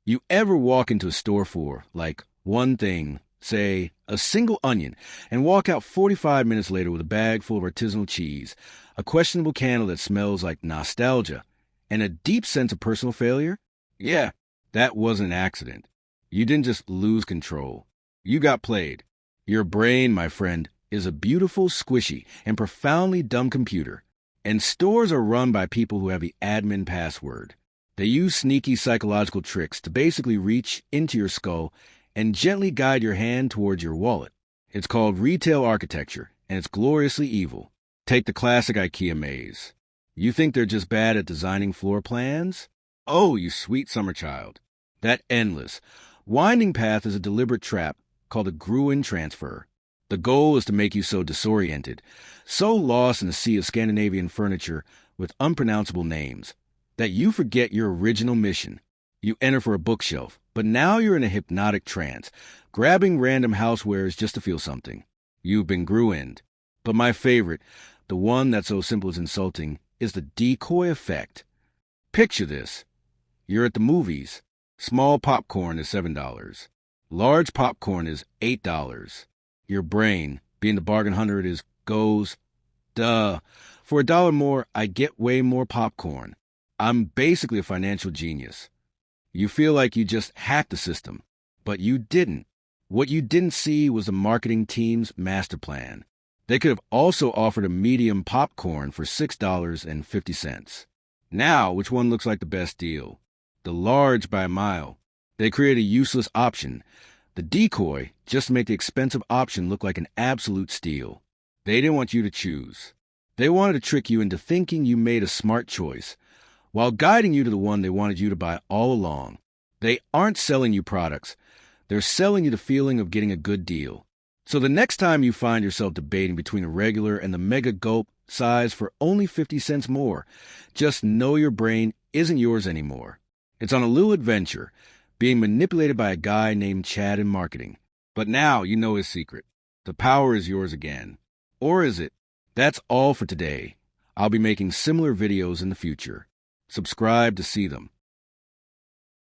You ever walk into a store for, like, one thing, say, a single onion, and walk out 45 minutes later with a bag full of artisanal cheese, a questionable candle that smells like nostalgia, and a deep sense of personal failure? Yeah, that wasn't an accident. You didn't just lose control. You got played. Your brain, my friend, is a beautiful, squishy, and profoundly dumb computer. And stores are run by people who have the admin password. They use sneaky psychological tricks to basically reach into your skull and gently guide your hand towards your wallet. It's called retail architecture, and it's gloriously evil. Take the classic IKEA maze. You think they're just bad at designing floor plans? Oh, you sweet summer child. That endless, winding path is a deliberate trap called a Gruen Transfer. The goal is to make you so disoriented, so lost in a sea of Scandinavian furniture with unpronounceable names, that you forget your original mission. You enter for a bookshelf, but now you're in a hypnotic trance, grabbing random housewares just to feel something. You've been Gruened. But my favorite, the one that's so simple as insulting, is the Decoy Effect. Picture this. You're at the movies. Small popcorn is $7. Large popcorn is $8. Your brain, being the bargain hunter it is, goes, duh. For $1 more, I get way more popcorn. I'm basically a financial genius. You feel like you just hacked the system, but you didn't. What you didn't see was the marketing team's master plan. They could have also offered a medium popcorn for $6.50. Now, which one looks like the best deal? The large by a mile. They create a useless option, the decoy, just to make the expensive option look like an absolute steal. They didn't want you to choose. They wanted to trick you into thinking you made a smart choice, while guiding you to the one they wanted you to buy all along. They aren't selling you products. They're selling you the feeling of getting a good deal. So the next time you find yourself debating between a regular and the mega gulp size for only 50 cents more, just know your brain isn't yours anymore. It's on a little adventure, being manipulated by a guy named Chad in marketing. But now you know his secret. The power is yours again. Or is it? That's all for today. I'll be making similar videos in the future. Subscribe to see them.